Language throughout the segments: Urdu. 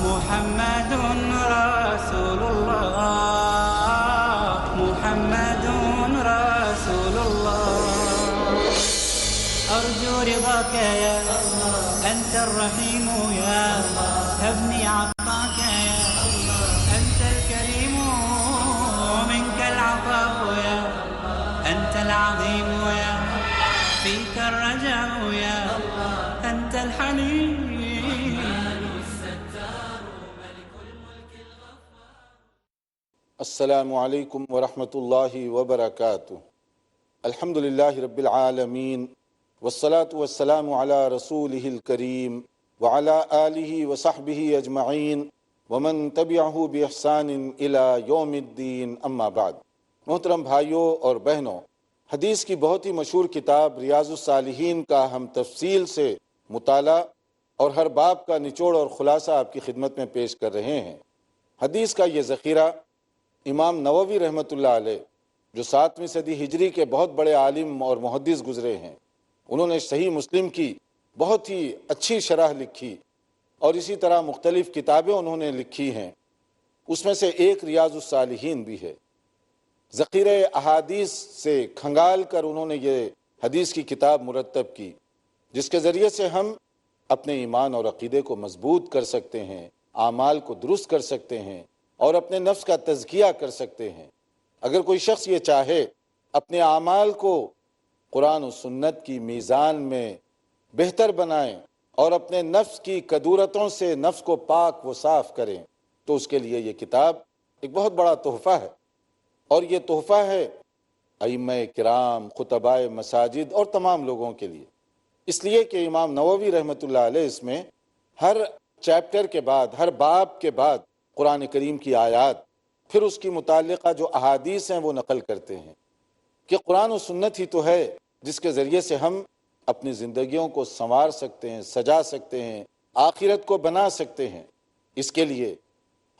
محمد رسول الله محمد رسول الله أرجو رضاك يا أنت الرحيم يا هبني عطاك يا أنت الكريم منك العطاء يا أنت العظيم يا فيك الرجاء يا أنت الحليم. السلام علیکم ورحمۃ اللہ وبرکاتہ. الحمد للہ رب العالمین والصلاة والسلام علی رسولہ الکریم وعلی آلہ وصحبہ اجمعین ومن تبعہ بإحسان الی یوم الدین. اما بعد. محترم بھائیوں اور بہنوں، حدیث کی بہت ہی مشہور کتاب ریاض الصالحین کا ہم تفصیل سے مطالعہ اور ہر باب کا نچوڑ اور خلاصہ آپ کی خدمت میں پیش کر رہے ہیں. حدیث کا یہ ذخیرہ امام نووی رحمۃ اللہ علیہ، جو 7ویں صدی ہجری کے بہت بڑے عالم اور محدث گزرے ہیں، انہوں نے صحیح مسلم کی بہت ہی اچھی شرح لکھی اور اسی طرح مختلف کتابیں انہوں نے لکھی ہیں. اس میں سے ایک ریاض الصالحین بھی ہے. ذخیرہ احادیث سے کھنگال کر انہوں نے یہ حدیث کی کتاب مرتب کی، جس کے ذریعے سے ہم اپنے ایمان اور عقیدے کو مضبوط کر سکتے ہیں، اعمال کو درست کر سکتے ہیں اور اپنے نفس کا تزکیہ کر سکتے ہیں. اگر کوئی شخص یہ چاہے اپنے اعمال کو قرآن و سنت کی میزان میں بہتر بنائیں اور اپنے نفس کی کدورتوں سے نفس کو پاک و صاف کریں، تو اس کے لیے یہ کتاب ایک بہت بڑا تحفہ ہے. اور یہ تحفہ ہے ائمہ کرام، خطباء مساجد اور تمام لوگوں کے لیے، اس لیے کہ امام نووی رحمۃ اللہ علیہ اس میں ہر چیپٹر کے بعد، ہر باب کے بعد قرآن کریم کی آیات، پھر اس کی متعلقہ جو احادیث ہیں وہ نقل کرتے ہیں کہ قرآن و سنت ہی تو ہے جس کے ذریعے سے ہم اپنی زندگیوں کو سنوار سکتے ہیں، سجا سکتے ہیں، آخرت کو بنا سکتے ہیں. اس کے لیے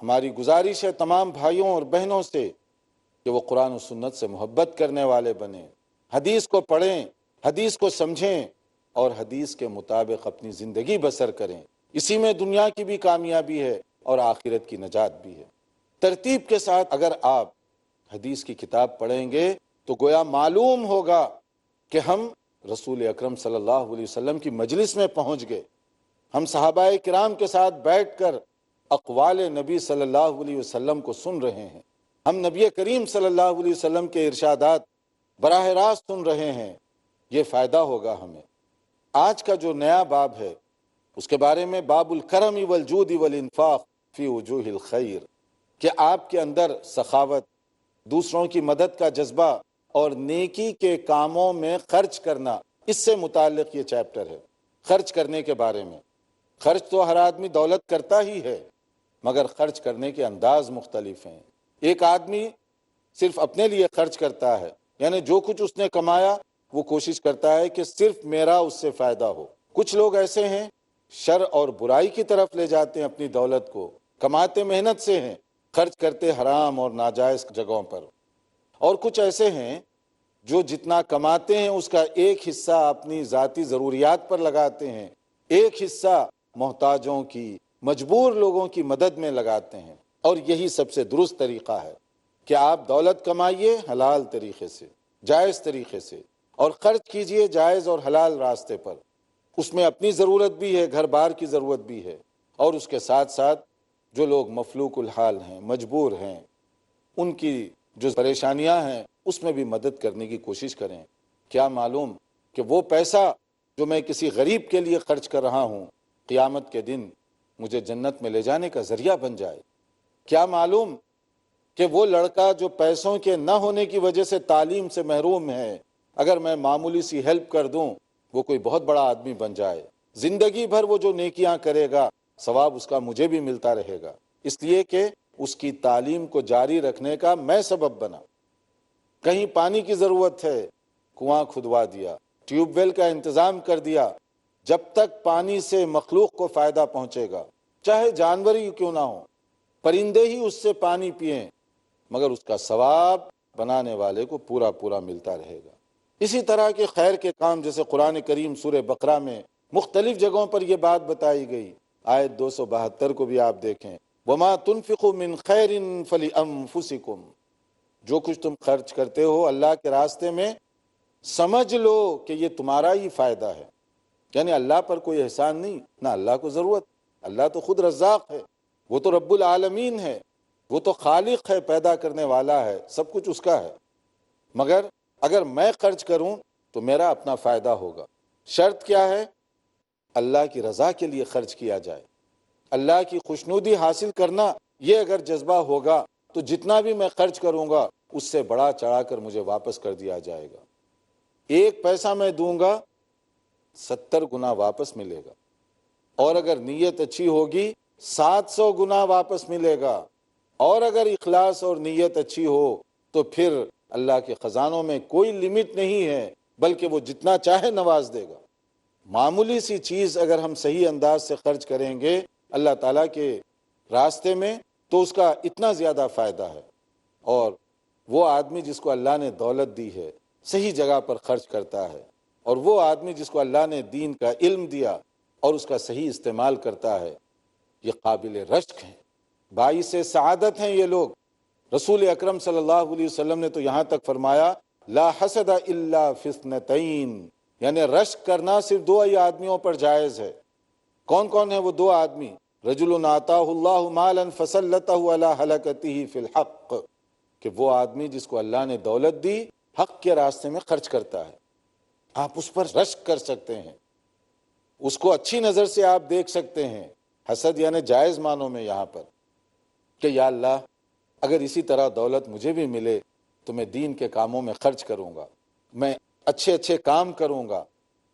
ہماری گزارش ہے تمام بھائیوں اور بہنوں سے کہ وہ قرآن و سنت سے محبت کرنے والے بنیں، حدیث کو پڑھیں، حدیث کو سمجھیں اور حدیث کے مطابق اپنی زندگی بسر کریں. اسی میں دنیا کی بھی کامیابی ہے اور آخرت کی نجات بھی ہے. ترتیب کے ساتھ اگر آپ حدیث کی کتاب پڑھیں گے تو گویا معلوم ہوگا کہ ہم رسول اکرم صلی اللہ علیہ وسلم کی مجلس میں پہنچ گئے. ہم صحابہ کرام کے ساتھ بیٹھ کر اقوال نبی صلی اللہ علیہ وسلم کو سن رہے ہیں. ہم نبی کریم صلی اللہ علیہ وسلم کے ارشادات براہ راست سن رہے ہیں. یہ فائدہ ہوگا ہمیں. آج کا جو نیا باب ہے اس کے بارے میں باب الکرم والجود والانفاق فی وجوہ الخیر، کہ آپ کے اندر سخاوت، دوسروں کی مدد کا جذبہ اور نیکی کے کاموں میں خرچ کرنا، اس سے متعلق یہ چیپٹر ہے. خرچ کرنے کے بارے میں. خرچ تو ہر آدمی دولت کرتا ہی ہے، مگر خرچ کرنے کے انداز مختلف ہیں. ایک آدمی صرف اپنے لیے خرچ کرتا ہے، یعنی جو کچھ اس نے کمایا وہ کوشش کرتا ہے کہ صرف میرا اس سے فائدہ ہو. کچھ لوگ ایسے ہیں شر اور برائی کی طرف لے جاتے ہیں اپنی دولت کو، کماتے محنت سے ہیں، خرچ کرتے حرام اور ناجائز جگہوں پر. اور کچھ ایسے ہیں جو جتنا کماتے ہیں اس کا ایک حصہ اپنی ذاتی ضروریات پر لگاتے ہیں، ایک حصہ محتاجوں کی، مجبور لوگوں کی مدد میں لگاتے ہیں. اور یہی سب سے درست طریقہ ہے کہ آپ دولت کمائیے حلال طریقے سے، جائز طریقے سے، اور خرچ کیجئے جائز اور حلال راستے پر. اس میں اپنی ضرورت بھی ہے، گھر بار کی ضرورت بھی ہے، اور اس کے ساتھ ساتھ جو لوگ مفلوک الحال ہیں، مجبور ہیں، ان کی جو پریشانیاں ہیں اس میں بھی مدد کرنے کی کوشش کریں. کیا معلوم کہ وہ پیسہ جو میں کسی غریب کے لیے خرچ کر رہا ہوں قیامت کے دن مجھے جنت میں لے جانے کا ذریعہ بن جائے. کیا معلوم کہ وہ لڑکا جو پیسوں کے نہ ہونے کی وجہ سے تعلیم سے محروم ہے، اگر میں معمولی سی ہیلپ کر دوں وہ کوئی بہت بڑا آدمی بن جائے. زندگی بھر وہ جو نیکیاں کرے گا ثواب اس کا مجھے بھی ملتا رہے گا، اس لیے کہ اس کی تعلیم کو جاری رکھنے کا میں سبب بنا. کہیں پانی کی ضرورت ہے، کنواں کھدوا دیا، ٹیوب ویل کا انتظام کر دیا. جب تک پانی سے مخلوق کو فائدہ پہنچے گا، چاہے جانور ہی کیوں نہ ہو، پرندے ہی اس سے پانی پئیں، مگر اس کا ثواب بنانے والے کو پورا پورا ملتا رہے گا. اسی طرح کے خیر کے کام، جیسے قرآن کریم سورہ بقرہ میں مختلف جگہوں پر یہ بات بتائی گئی. آیت 272 کو بھی آپ دیکھیں، وما تنفقوا من خیر فلانفسکم، جو کچھ تم خرچ کرتے ہو اللہ کے راستے میں سمجھ لو کہ یہ تمہارا ہی فائدہ ہے۔ یعنی اللہ پر کوئی احسان نہیں، نہ اللہ کو ضرورت، اللہ تو خود رزاق ہے، وہ تو رب العالمین ہے، وہ تو خالق ہے، پیدا کرنے والا ہے، سب کچھ اس کا ہے، مگر اگر میں خرچ کروں تو میرا اپنا فائدہ ہوگا۔ شرط کیا ہے؟ اللہ کی رضا کے لیے خرچ کیا جائے، اللہ کی خوشنودی حاصل کرنا، یہ اگر جذبہ ہوگا تو جتنا بھی میں خرچ کروں گا اس سے بڑا چڑھا کر مجھے واپس کر دیا جائے گا۔ 1 پیسہ میں دوں گا 70 گنا واپس ملے گا، اور اگر نیت اچھی ہوگی 700 گنا واپس ملے گا، اور اگر اخلاص اور نیت اچھی ہو تو پھر اللہ کے خزانوں میں کوئی لمٹ نہیں ہے، بلکہ وہ جتنا چاہے نواز دے گا۔ معمولی سی چیز اگر ہم صحیح انداز سے خرچ کریں گے اللہ تعالیٰ کے راستے میں تو اس کا اتنا زیادہ فائدہ ہے۔ اور وہ آدمی جس کو اللہ نے دولت دی ہے صحیح جگہ پر خرچ کرتا ہے، اور وہ آدمی جس کو اللہ نے دین کا علم دیا اور اس کا صحیح استعمال کرتا ہے، یہ قابل رشک ہیں، باعث سعادت ہیں یہ لوگ۔ رسول اکرم صلی اللہ علیہ وسلم نے تو یہاں تک فرمایا لا حسد الا فی اثنتین، یعنی رشک کرنا صرف 2 ہی آدمیوں پر جائز ہے۔ کون کون ہیں وہ 2 آدمی؟ رجل آتاہ اللہ مالا فسلطہ علی ہلکتہ فی الحق، کہ وہ آدمی جس کو اللہ نے دولت دی حق کے راستے میں خرچ کرتا ہے۔ آپ اس پر رشک کر سکتے ہیں، اس کو اچھی نظر سے آپ دیکھ سکتے ہیں، حسد یعنی جائز معنوں میں یہاں پر، کہ یا اللہ اگر اسی طرح دولت مجھے بھی ملے تو میں دین کے کاموں میں خرچ کروں گا، میں اچھے اچھے کام کروں گا،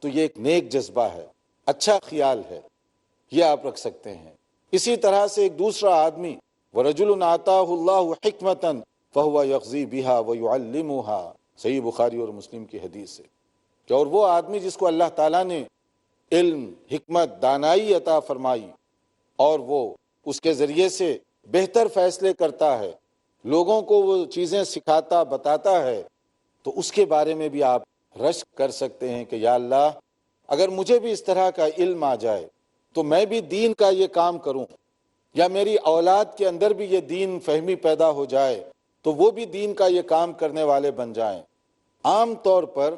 تو یہ ایک نیک جذبہ ہے، اچھا خیال ہے، یہ آپ رکھ سکتے ہیں۔ اسی طرح سے ایک دوسرا آدمی وَرَجُلٌ آتَاهُ اللَّهُ حِكْمَةً فَهُوَ يَغْزِي بِهَا وَيُعَلِّمُهَا، صحیح بخاری اور مسلم کی حدیث ہے کہ اور وہ آدمی جس کو اللہ تعالیٰ نے علم، حکمت، دانائی عطا فرمائی اور وہ اس کے ذریعے سے بہتر فیصلے کرتا ہے، لوگوں کو وہ چیزیں سکھاتا بتاتا ہے، تو اس کے بارے میں بھی آپ رشک کر سکتے ہیں کہ یا اللہ اگر مجھے بھی اس طرح کا علم آ جائے تو میں بھی دین کا یہ کام کروں، یا میری اولاد کے اندر بھی یہ دین فہمی پیدا ہو جائے تو وہ بھی دین کا یہ کام کرنے والے بن جائیں۔ عام طور پر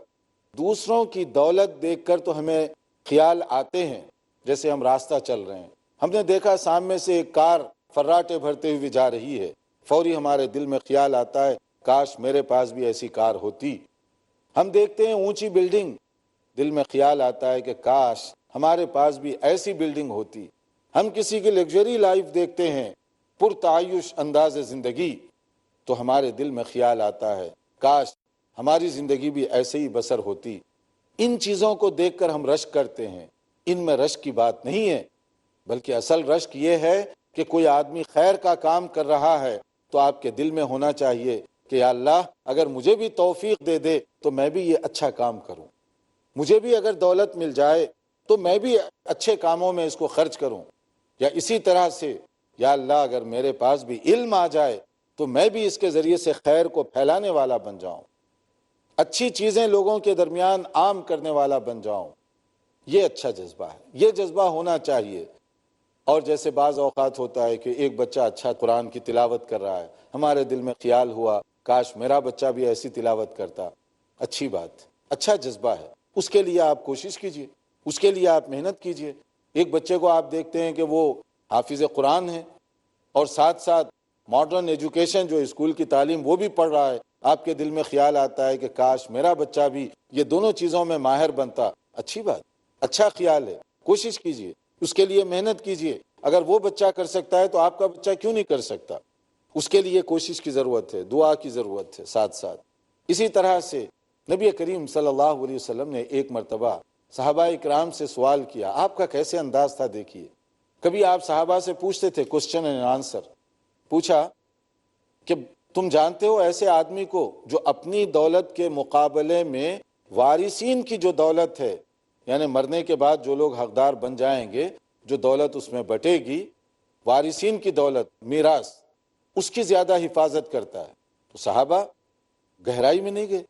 دوسروں کی دولت دیکھ کر تو ہمیں خیال آتے ہیں، جیسے ہم راستہ چل رہے ہیں، ہم نے دیکھا سامنے سے ایک کار فراٹے بھرتے ہوئے جا رہی ہے، فوری ہمارے دل میں خیال آتا ہے کاش میرے پاس بھی ایسی کار ہوتی۔ ہم دیکھتے ہیں اونچی بلڈنگ، دل میں خیال آتا ہے کہ کاش ہمارے پاس بھی ایسی بلڈنگ ہوتی۔ ہم کسی کی لگژری لائف دیکھتے ہیں، پرتعیش انداز زندگی، تو ہمارے دل میں خیال آتا ہے کاش ہماری زندگی بھی ایسے ہی بسر ہوتی۔ ان چیزوں کو دیکھ کر ہم رشک کرتے ہیں، ان میں رشک کی بات نہیں ہے، بلکہ اصل رشک یہ ہے کہ کوئی آدمی خیر کا کام کر رہا ہے تو آپ کے دل میں ہونا چاہیے کہ یا اللہ اگر مجھے بھی توفیق دے دے تو میں بھی یہ اچھا کام کروں، مجھے بھی اگر دولت مل جائے تو میں بھی اچھے کاموں میں اس کو خرچ کروں، یا اسی طرح سے یا اللہ اگر میرے پاس بھی علم آ جائے تو میں بھی اس کے ذریعے سے خیر کو پھیلانے والا بن جاؤں، اچھی چیزیں لوگوں کے درمیان عام کرنے والا بن جاؤں۔ یہ اچھا جذبہ ہے، یہ جذبہ ہونا چاہیے۔ اور جیسے بعض اوقات ہوتا ہے کہ ایک بچہ اچھا قرآن کی تلاوت کر رہا ہے، ہمارے دل میں خیال ہوا کاش میرا بچہ بھی ایسی تلاوت کرتا، اچھی بات، اچھا جذبہ ہے، اس کے لیے آپ کوشش کیجئے، اس کے لیے آپ محنت کیجئے۔ ایک بچے کو آپ دیکھتے ہیں کہ وہ حافظ قرآن ہے اور ساتھ ساتھ ماڈرن ایجوکیشن جو اسکول کی تعلیم وہ بھی پڑھ رہا ہے، آپ کے دل میں خیال آتا ہے کہ کاش میرا بچہ بھی یہ دونوں چیزوں میں ماہر بنتا، اچھی بات، اچھا خیال ہے، کوشش کیجئے، اس کے لیے محنت کیجئے۔ اگر وہ بچہ کر سکتا ہے تو آپ کا بچہ کیوں نہیں کر سکتا؟ اس کے لیے کوشش کی ضرورت ہے، دعا کی ضرورت ہے ساتھ ساتھ۔ اسی طرح سے نبی کریم صلی اللہ علیہ وسلم نے ایک مرتبہ صحابہ اکرام سے سوال کیا، آپ کا کیسے انداز تھا دیکھیے۔ کبھی آپ صحابہ سے پوچھتے تھے، کوسچن اینڈ آنسر، پوچھا کہ تم جانتے ہو ایسے آدمی کو جو اپنی دولت کے مقابلے میں وارثین کی جو دولت ہے، یعنی مرنے کے بعد جو لوگ حقدار بن جائیں گے، جو دولت اس میں بٹے گی، وارثین کی دولت، میراث، اس کی زیادہ حفاظت کرتا ہے؟ تو صحابہ گہرائی میں نہیں گئے،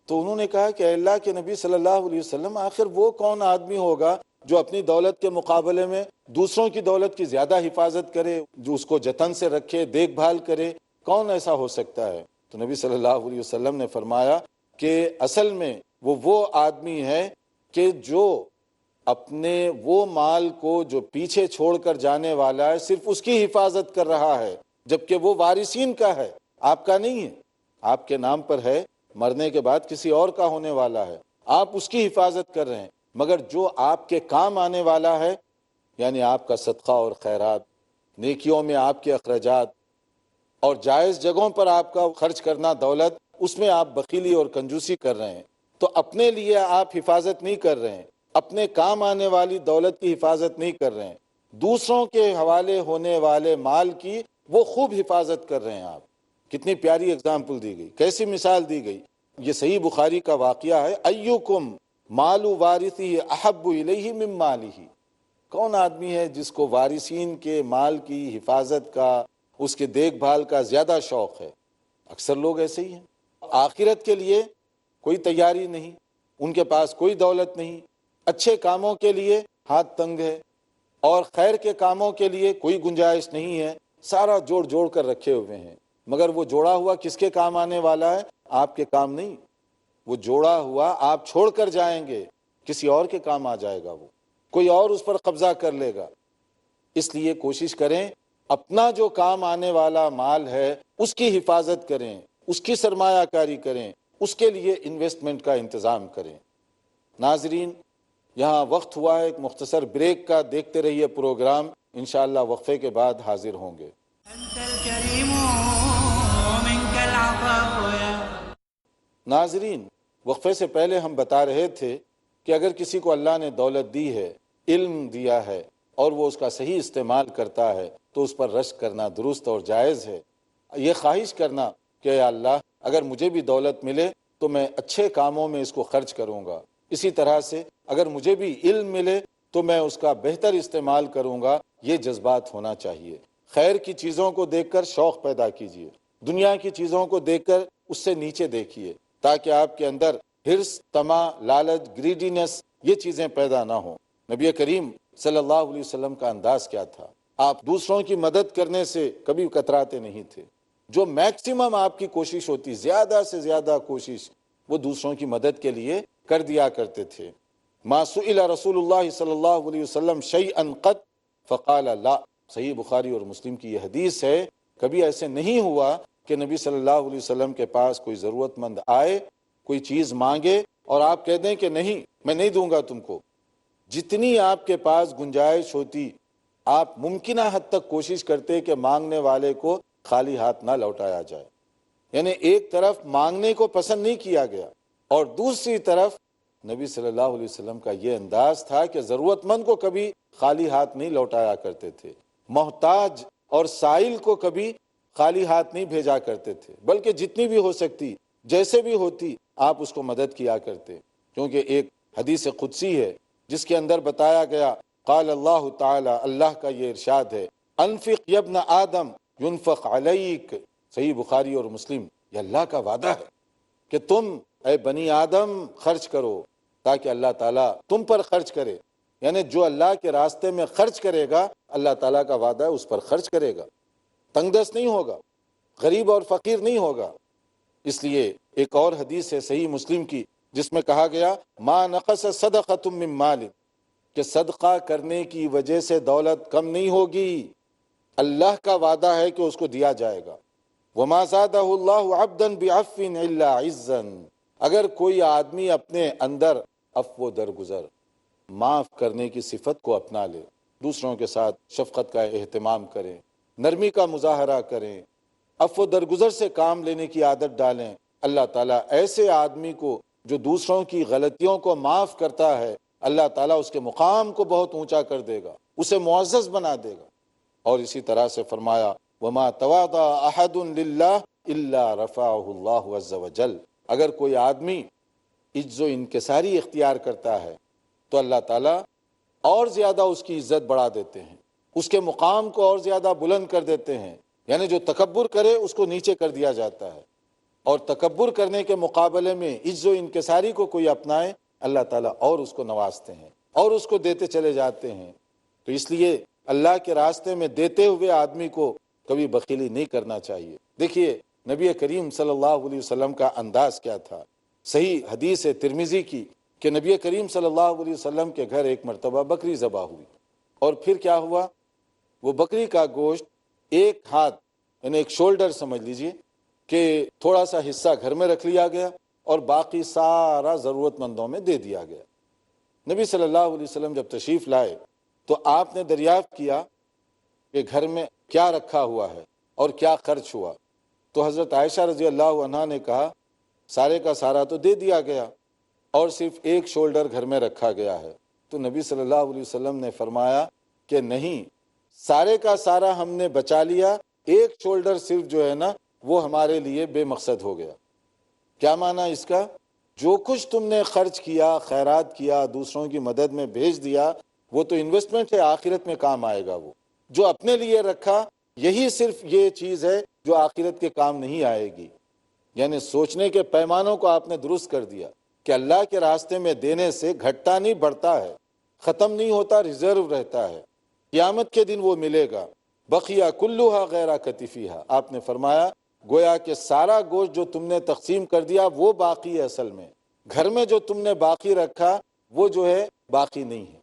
تو انہوں نے کہا کہ اے اللہ کے نبی صلی اللہ علیہ وسلم، آخر وہ کون آدمی ہوگا جو اپنی دولت کے مقابلے میں دوسروں کی دولت کی زیادہ حفاظت کرے، جو اس کو جتن سے رکھے، دیکھ بھال کرے؟ کون ایسا ہو سکتا ہے؟ تو نبی صلی اللہ علیہ وسلم نے فرمایا کہ اصل میں وہ آدمی ہے کہ جو اپنے وہ مال کو جو پیچھے چھوڑ کر جانے والا ہے صرف اس کی حفاظت کر رہا ہے، جبکہ وہ وارثین کا ہے، آپ کا نہیں ہے، آپ کے نام پر ہے، مرنے کے بعد کسی اور کا ہونے والا ہے، آپ اس کی حفاظت کر رہے ہیں، مگر جو آپ کے کام آنے والا ہے، یعنی آپ کا صدقہ اور خیرات، نیکیوں میں آپ کے اخراجات اور جائز جگہوں پر آپ کا خرچ کرنا دولت، اس میں آپ بخیلی اور کنجوسی کر رہے ہیں، تو اپنے لیے آپ حفاظت نہیں کر رہے ہیں، اپنے کام آنے والی دولت کی حفاظت نہیں کر رہے ہیں، دوسروں کے حوالے ہونے والے مال کی وہ خوب حفاظت کر رہے ہیں آپ۔ کتنی پیاری اگزامپل دی گئی، کیسی مثال دی گئی۔ یہ صحیح بخاری کا واقعہ ہے، ایکم مال وارثی احب الیہ من مالہ، کون آدمی ہے جس کو وارثین کے مال کی حفاظت کا، اس کے دیکھ بھال کا زیادہ شوق ہے؟ اکثر لوگ ایسے ہی ہیں، آخرت کے لیے کوئی تیاری نہیں، ان کے پاس کوئی دولت نہیں، اچھے کاموں کے لیے ہاتھ تنگ ہے اور خیر کے کاموں کے لیے کوئی گنجائش نہیں ہے، سارا جوڑ جوڑ کر رکھے ہوئے ہیں، مگر وہ جوڑا ہوا کس کے کام آنے والا ہے؟ آپ کے کام نہیں، وہ جوڑا ہوا آپ چھوڑ کر جائیں گے، کسی اور کے کام آ جائے گا، وہ کوئی اور اس پر قبضہ کر لے گا۔ اس لیے کوشش کریں اپنا جو کام آنے والا مال ہے اس کی حفاظت کریں، اس کی سرمایہ کاری کریں، اس کے لیے انویسٹمنٹ کا انتظام کریں۔ ناظرین، یہاں وقت ہوا ہے ایک مختصر بریک کا، دیکھتے رہیے پروگرام، انشاءاللہ وقفے کے بعد حاضر ہوں گے۔ أنت الكريم ومنك العفاف يا ناظرین، وقفے سے پہلے ہم بتا رہے تھے کہ اگر کسی کو اللہ نے دولت دی ہے، علم دیا ہے، اور وہ اس کا صحیح استعمال کرتا ہے تو اس پر رشک کرنا درست اور جائز ہے۔ یہ خواہش کرنا کہ یا اللہ اگر مجھے بھی دولت ملے تو میں اچھے کاموں میں اس کو خرچ کروں گا، اسی طرح سے اگر مجھے بھی علم ملے تو میں اس کا بہتر استعمال کروں گا، یہ جذبات ہونا چاہیے۔ خیر کی چیزوں کو دیکھ کر شوق پیدا کیجیے، دنیا کی چیزوں کو دیکھ کر اس سے نیچے دیکھیے، تاکہ آپ کے اندر حرص، طمع، لالچ، گریڈینس، یہ چیزیں پیدا نہ ہوں۔ نبی کریم صلی اللہ علیہ وسلم کا انداز کیا تھا؟ آپ دوسروں کی مدد کرنے سے کبھی کتراتے نہیں تھے، جو میکسیمم آپ کی کوشش ہوتی، زیادہ سے زیادہ کوشش، وہ دوسروں کی مدد کے لیے کر دیا کرتے تھے۔ ما سئل رسول اللہ صلی اللہ علیہ وسلم شیئا قط فقال لا، صحیح بخاری اور مسلم کی یہ حدیث ہے، کبھی ایسے نہیں ہوا کہ نبی صلی اللہ علیہ وسلم کے پاس کوئی ضرورت مند آئے، کوئی چیز مانگے اور آپ کہہ دیں کہ نہیں میں نہیں دوں گا تم کو۔ جتنی آپ کے پاس گنجائش ہوتی، آپ ممکنہ حد تک کوشش کرتے کہ مانگنے والے کو خالی ہاتھ نہ لوٹایا جائے، یعنی ایک طرف مانگنے کو پسند نہیں کیا گیا اور دوسری طرف نبی صلی اللہ علیہ وسلم کا یہ انداز تھا کہ ضرورت مند کو کبھی خالی ہاتھ نہیں لوٹایا کرتے تھے، محتاج اور سائل کو کبھی خالی ہاتھ نہیں بھیجا کرتے تھے، بلکہ جتنی بھی ہو سکتی، جیسے بھی ہوتی، آپ اس کو مدد کیا کرتے، کیونکہ ایک حدیث قدسی ہے جس کے اندر بتایا گیا، قال اللہ تعالی، اللہ کا یہ ارشاد ہے، انفق یا ابن آدم ينفق علیک، صحیح بخاری اور مسلم، یہ اللہ کا وعدہ ہے کہ تم اے بنی آدم خرچ کرو تاکہ اللہ تعالیٰ تم پر خرچ کرے، یعنی جو اللہ کے راستے میں خرچ کرے گا اللہ تعالیٰ کا وعدہ ہے اس پر خرچ کرے گا، تنگ دست نہیں ہوگا، غریب اور فقیر نہیں ہوگا۔ اس لیے ایک اور حدیث ہے صحیح مسلم کی جس میں کہا گیا، ما نقص صدقۃ من مال، کہ صدقہ کرنے کی وجہ سے دولت کم نہیں ہوگی، اللہ کا وعدہ ہے کہ اس کو دیا جائے گا۔ وما زادہ اللہ عبدا بعفو الا عزا، اگر کوئی آدمی اپنے اندر عفو درگزر، معاف کرنے کی صفت کو اپنا لے، دوسروں کے ساتھ شفقت کا اہتمام کریں، نرمی کا مظاہرہ کریں، عفو درگزر سے کام لینے کی عادت ڈالیں، اللہ تعالیٰ ایسے آدمی کو جو دوسروں کی غلطیوں کو معاف کرتا ہے، اللہ تعالیٰ اس کے مقام کو بہت اونچا کر دے گا، اسے معزز بنا دے گا۔ اور اسی طرح سے فرمایا، وما تواضع احد للہ الا رفعہ اللہ عز وجل، اگر کوئی آدمی عجز و انکساری اختیار کرتا ہے تو اللہ تعالیٰ اور زیادہ اس کی عزت بڑھا دیتے ہیں، اس کے مقام کو اور زیادہ بلند کر دیتے ہیں، یعنی جو تکبر کرے اس کو نیچے کر دیا جاتا ہے، اور تکبر کرنے کے مقابلے میں عجز و انکساری کو کوئی اپنائے اللہ تعالیٰ اور اس کو نوازتے ہیں اور اس کو دیتے چلے جاتے ہیں۔ تو اس لیے اللہ کے راستے میں دیتے ہوئے آدمی کو کبھی بخیلی نہیں کرنا چاہیے۔ دیکھیے نبی کریم صلی اللہ علیہ وسلم کا انداز کیا تھا۔ صحیح حدیث ہے ترمذی کی کہ نبی کریم صلی اللہ علیہ وسلم کے گھر ایک مرتبہ بکری ذبح ہوئی، اور پھر کیا ہوا، وہ بکری کا گوشت ایک ہاتھ یعنی ایک شولڈر سمجھ لیجئے کہ تھوڑا سا حصہ گھر میں رکھ لیا گیا اور باقی سارا ضرورت مندوں میں دے دیا گیا۔ نبی صلی اللہ علیہ وسلم جب تشریف لائے تو آپ نے دریافت کیا کہ گھر میں کیا رکھا ہوا ہے اور کیا خرچ ہوا، تو حضرت عائشہ رضی اللہ عنہا نے کہا سارے کا سارا تو دے دیا گیا اور صرف ایک شولڈر گھر میں رکھا گیا ہے۔ تو نبی صلی اللہ علیہ وسلم نے فرمایا کہ نہیں، سارے کا سارا ہم نے بچا لیا، ایک شولڈر صرف جو ہے نا وہ ہمارے لیے بے مقصد ہو گیا۔ کیا معنی اس کا؟ جو کچھ تم نے خرچ کیا، خیرات کیا، دوسروں کی مدد میں بھیج دیا، وہ تو انویسٹمنٹ ہے، آخرت میں کام آئے گا۔ وہ جو اپنے لیے رکھا یہی صرف یہ چیز ہے جو آخرت کے کام نہیں آئے گی۔ یعنی سوچنے کے پیمانوں کو آپ نے درست کر دیا کہ اللہ کے راستے میں دینے سے گھٹتا نہیں بڑھتا ہے، ختم نہیں ہوتا، ریزرو رہتا ہے، قیامت کے دن وہ ملے گا۔ بقیہ کلھا غیر کتفیہا، آپ نے فرمایا گویا کہ سارا گوشت جو تم نے تقسیم کر دیا وہ باقی ہے، اصل میں گھر میں جو تم نے باقی رکھا وہ جو ہے باقی نہیں ہے۔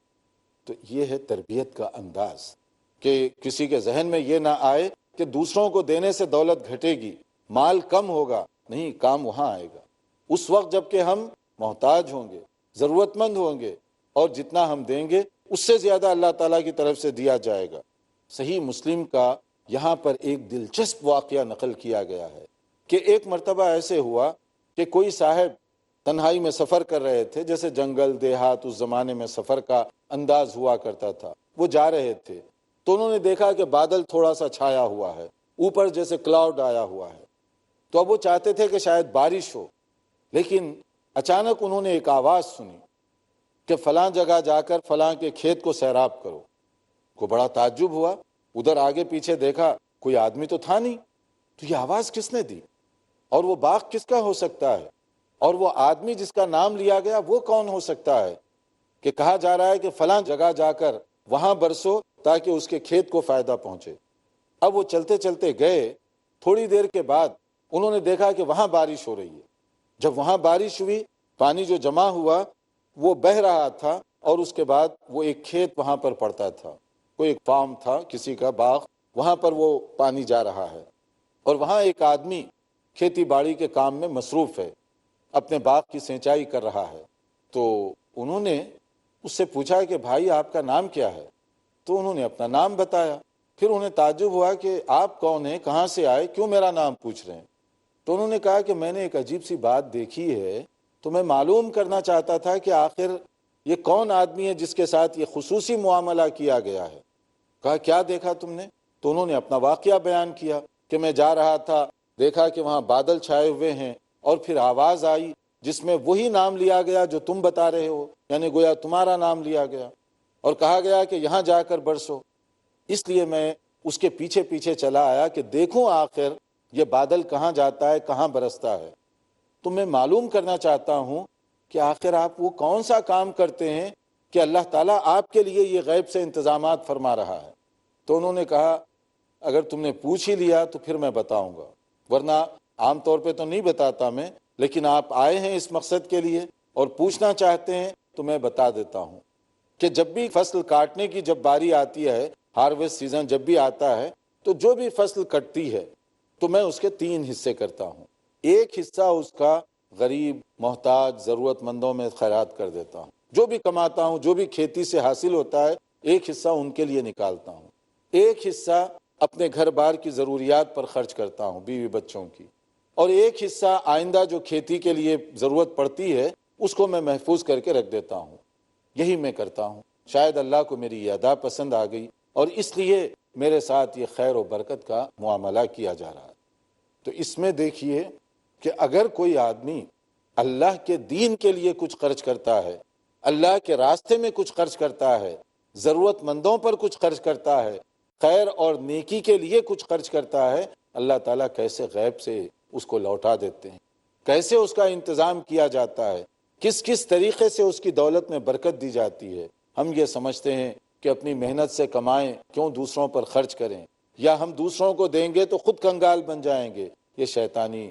تو یہ ہے تربیت کا انداز کہ کسی کے ذہن میں یہ نہ آئے کہ دوسروں کو دینے سے دولت گھٹے گی، مال کم ہوگا، نہیں، کام وہاں آئے گا اس وقت جب کہ ہم محتاج ہوں گے، ضرورت مند ہوں گے، اور جتنا ہم دیں گے اس سے زیادہ اللہ تعالیٰ کی طرف سے دیا جائے گا۔ صحیح مسلم کا یہاں پر ایک دلچسپ واقعہ نقل کیا گیا ہے کہ ایک مرتبہ ایسے ہوا کہ کوئی صاحب تنہائی میں سفر کر رہے تھے، جیسے جنگل دیہات اس زمانے میں سفر کا انداز ہوا کرتا تھا، وہ جا رہے تھے تو انہوں نے دیکھا کہ بادل تھوڑا سا چھایا ہوا ہے، اوپر جیسے کلاؤڈ آیا ہوا ہے، تو اب وہ چاہتے تھے کہ شاید بارش ہو، لیکن اچانک انہوں نے ایک آواز سنی کہ فلاں جگہ جا کر فلاں کے کھیت کو سیراب کرو۔ کو بڑا تعجب ہوا، ادھر آگے پیچھے دیکھا کوئی آدمی تو تھا نہیں، تو یہ آواز کس نے دی اور وہ باغ کس کا ہو سکتا ہے، اور وہ آدمی جس کا نام لیا گیا وہ کون ہو سکتا ہے کہ کہا جا رہا ہے کہ فلاں جگہ جا کر وہاں برسو تاکہ اس کے کھیت کو فائدہ پہنچے۔ اب وہ چلتے چلتے گئے، تھوڑی دیر کے بعد انہوں نے دیکھا کہ وہاں بارش ہو رہی ہے۔ جب وہاں بارش ہوئی، پانی جو جمع ہوا وہ بہہ رہا تھا، اور اس کے بعد وہ ایک کھیت وہاں پر پڑتا تھا، کوئی ایک فارم تھا کسی کا باغ، وہاں پر وہ پانی جا رہا ہے، اور وہاں ایک آدمی کھیتی باڑی کے کام میں مصروف ہے، اپنے باغ کی سینچائی کر رہا ہے۔ تو انہوں نے اس سے پوچھا کہ بھائی آپ کا نام کیا ہے؟ تو انہوں نے اپنا نام بتایا۔ پھر انہیں تعجب ہوا کہ آپ کون ہیں، کہاں سے آئے، کیوں میرا نام پوچھ رہے ہیں؟ تو انہوں نے کہا کہ میں نے ایک عجیب سی بات دیکھی ہے، تو میں معلوم کرنا چاہتا تھا کہ آخر یہ کون آدمی ہے جس کے ساتھ یہ خصوصی معاملہ کیا گیا ہے۔ کہا کیا دیکھا تم نے؟ تو انہوں نے اپنا واقعہ بیان کیا کہ میں جا رہا تھا، دیکھا کہ وہاں بادل چھائے ہوئے ہیں، اور پھر آواز آئی جس میں وہی نام لیا گیا جو تم بتا رہے ہو، یعنی گویا تمہارا نام لیا گیا، اور کہا گیا کہ یہاں جا کر برسو۔ اس لیے میں اس کے پیچھے پیچھے چلا آیا کہ دیکھوں آخر یہ بادل کہاں جاتا ہے، کہاں برستا ہے۔ تو میں معلوم کرنا چاہتا ہوں کہ آخر آپ وہ کون سا کام کرتے ہیں کہ اللہ تعالیٰ آپ کے لیے یہ غیب سے انتظامات فرما رہا ہے۔ تو انہوں نے کہا اگر تم نے پوچھ ہی لیا تو پھر میں بتاؤں گا، ورنہ عام طور پہ تو نہیں بتاتا میں، لیکن آپ آئے ہیں اس مقصد کے لیے اور پوچھنا چاہتے ہیں تو میں بتا دیتا ہوں کہ جب بھی فصل کاٹنے کی جب باری آتی ہے، ہارویسٹ سیزن جب بھی آتا ہے، تو جو بھی فصل کٹتی ہے تو میں اس کے 3 حصے کرتا ہوں۔ ایک حصہ اس کا غریب، محتاج، ضرورت مندوں میں خیرات کر دیتا ہوں، جو بھی کماتا ہوں، جو بھی کھیتی سے حاصل ہوتا ہے، ایک حصہ ان کے لیے نکالتا ہوں، ایک حصہ اپنے گھر بار کی ضروریات پر خرچ کرتا ہوں، بیوی بچوں کی، اور ایک حصہ آئندہ جو کھیتی کے لیے ضرورت پڑتی ہے اس کو میں محفوظ کر کے رکھ دیتا ہوں۔ یہی میں کرتا ہوں۔ شاید اللہ کو میری یہ ادا پسند آ گئی اور اس لیے میرے ساتھ یہ خیر و برکت کا معاملہ کیا جا رہا ہے۔ تو اس میں دیکھیے کہ اگر کوئی آدمی اللہ کے دین کے لیے کچھ خرچ کرتا ہے، اللہ کے راستے میں کچھ خرچ کرتا ہے، ضرورت مندوں پر کچھ خرچ کرتا ہے، خیر اور نیکی کے لیے کچھ خرچ کرتا ہے، اللہ تعالیٰ کیسے غیب سے اس کو لوٹا دیتے ہیں، کیسے اس کا انتظام کیا جاتا ہے، کس کس طریقے سے اس کی دولت میں برکت دی جاتی ہے، ہم یہ سمجھتے ہیں کہ اپنی محنت سے کمائیں، کیوں دوسروں پر خرچ کریں، یا ہم دوسروں کو دیں گے تو خود کنگال بن جائیں گے، یہ شیطانی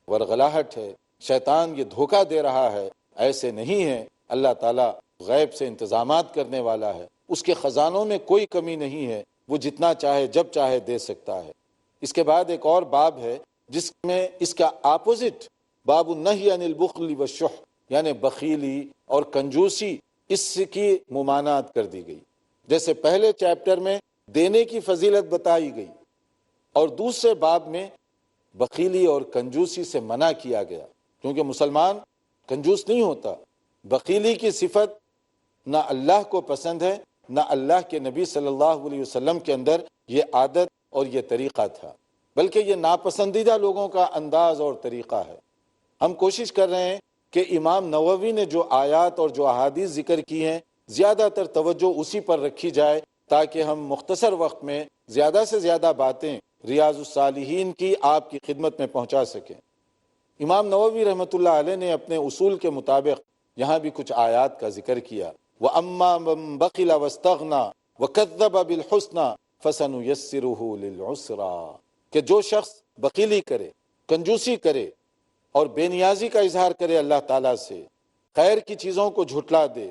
ورغلاہٹ ہے، شیطان یہ دھوکہ دے رہا ہے۔ ایسے نہیں ہے، اللہ تعالیٰ غیب سے انتظامات کرنے والا ہے، اس کے خزانوں میں کوئی کمی نہیں ہے، وہ جتنا چاہے جب چاہے دے سکتا ہے۔ اس کے بعد ایک اور باب ہے جس میں اس کا اپوزٹ باب النہی عن البخل والشح، یعنی بخیلی اور کنجوسی، اس کی ممانعت کر دی گئی۔ جیسے پہلے چیپٹر میں دینے کی فضیلت بتائی گئی اور دوسرے باب میں بخیلی اور کنجوسی سے منع کیا گیا، کیونکہ مسلمان کنجوس نہیں ہوتا۔ بخیلی کی صفت نہ اللہ کو پسند ہے، نہ اللہ کے نبی صلی اللہ علیہ وسلم کے اندر یہ عادت اور یہ طریقہ تھا، بلکہ یہ ناپسندیدہ لوگوں کا انداز اور طریقہ ہے۔ ہم کوشش کر رہے ہیں کہ امام نووی نے جو آیات اور جو احادیث ذکر کی ہیں، زیادہ تر توجہ اسی پر رکھی جائے تاکہ ہم مختصر وقت میں زیادہ سے زیادہ باتیں ریاض الصالحین کی آپ کی خدمت میں پہنچا سکیں۔ امام نووی رحمۃ اللہ علیہ نے اپنے اصول کے مطابق یہاں بھی کچھ آیات کا ذکر کیا۔ وَأَمَّا مَن بَخِلَ وَاسْتَغْنَى وَكَذَّبَ بِالْحُسْنَى فَسَنُيَسِّرُهُ لِلْعُسْرَى، کہ جو شخص بخیلی کرے، کنجوسی کرے اور بے نیازی کا اظہار کرے اللہ تعالیٰ سے، خیر کی چیزوں کو جھٹلا دے،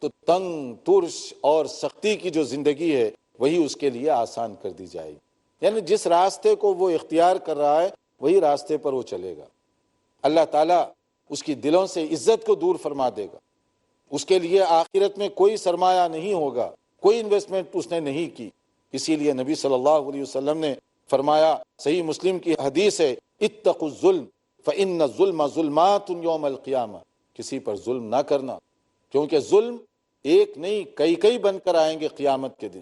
تو تنگ ترش اور سختی کی جو زندگی ہے وہی اس کے لیے آسان کر دی جائے گی۔ یعنی جس راستے کو وہ اختیار کر رہا ہے وہی راستے پر وہ چلے گا، اللہ تعالیٰ اس کی دلوں سے عزت کو دور فرما دے گا، اس کے لیے آخرت میں کوئی سرمایہ نہیں ہوگا، کوئی انویسٹمنٹ اس نے نہیں کی۔ اسی لیے نبی صلی اللہ علیہ وسلم نے فرمایا، صحیح مسلم کی حدیث ہے، اتقوا الظلم فإن الظلم ظلمات یوم القیامہ، کسی پر ظلم نہ کرنا، کیونکہ ظلم ایک نہیں کئی بن کر آئیں گے قیامت کے دن،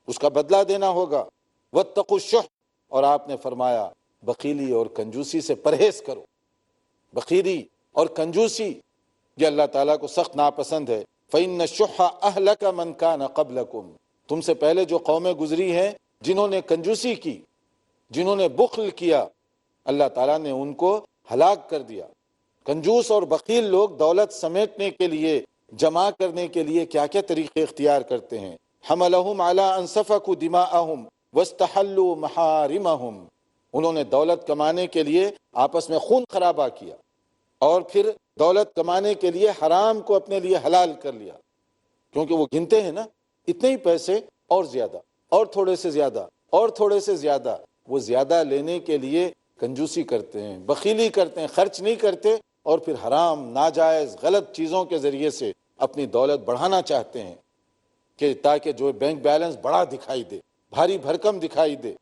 اس کا بدلہ دینا ہوگا۔ واتقوا الشح، اور آپ نے فرمایا بخیلی اور کنجوسی سے پرہیز کرو۔ بخیلی اور کنجوسی یہ اللہ تعالیٰ کو سخت ناپسند ہے۔ فإن الشح أهلك من كان قبلكم، تم سے پہلے جو قومیں گزری ہیں جنہوں نے کنجوسی کی، جنہوں نے بخل کیا، اللہ تعالیٰ نے ان کو ہلاک کر دیا۔ کنجوس اور بخیل لوگ دولت سمیٹنے کے لیے، جمع کرنے کے لیے کیا کیا طریقے اختیار کرتے ہیں۔ حملهم على ان سفكوا دماءهم واستحلوا محارمهم، انہوں نے دولت کمانے کے لیے آپس میں خون خرابہ کیا اور پھر دولت کمانے کے لیے حرام کو اپنے لیے حلال کر لیا، کیونکہ وہ گنتے ہیں نا، اتنے ہی پیسے اور زیادہ اور تھوڑے سے زیادہ اور تھوڑے سے زیادہ، وہ زیادہ لینے کے لیے کنجوسی کرتے ہیں، بخیلی کرتے ہیں، خرچ نہیں کرتے، اور پھر حرام ناجائز غلط چیزوں کے ذریعے سے اپنی دولت بڑھانا چاہتے ہیں کہ تاکہ جو بینک بیلنس بڑا دکھائی دے، بھاری بھرکم دکھائی دے،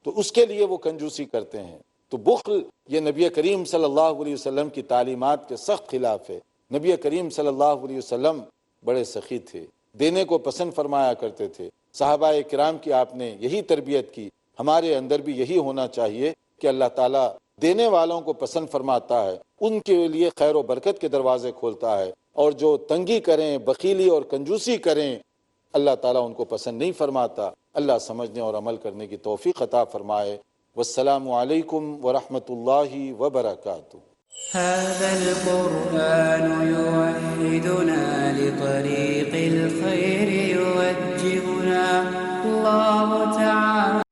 تو اس کے لیے وہ کنجوسی کرتے ہیں۔ تو بخل یہ نبی کریم صلی اللہ علیہ وسلم کی تعلیمات کے سخت خلاف ہے۔ نبی کریم صلی اللہ علیہ وسلم بڑے سخی تھے، دینے کو پسند فرمایا کرتے تھے، صحابہ کرام کی آپ نے یہی تربیت کی، ہمارے اندر بھی یہی ہونا چاہیے کہ اللہ تعالیٰ دینے والوں کو پسند فرماتا ہے، ان کے لیے خیر و برکت کے دروازے کھولتا ہے، اور جو تنگی کریں، بخیلی اور کنجوسی کریں، اللہ تعالیٰ ان کو پسند نہیں فرماتا۔ اللہ سمجھنے اور عمل کرنے کی توفیق عطا فرمائے۔ والسلام علیکم ورحمۃ اللہ وبرکاتہ۔ هذا القرآن يوحدنا لطريق الخير يوجهنا، الله تعالى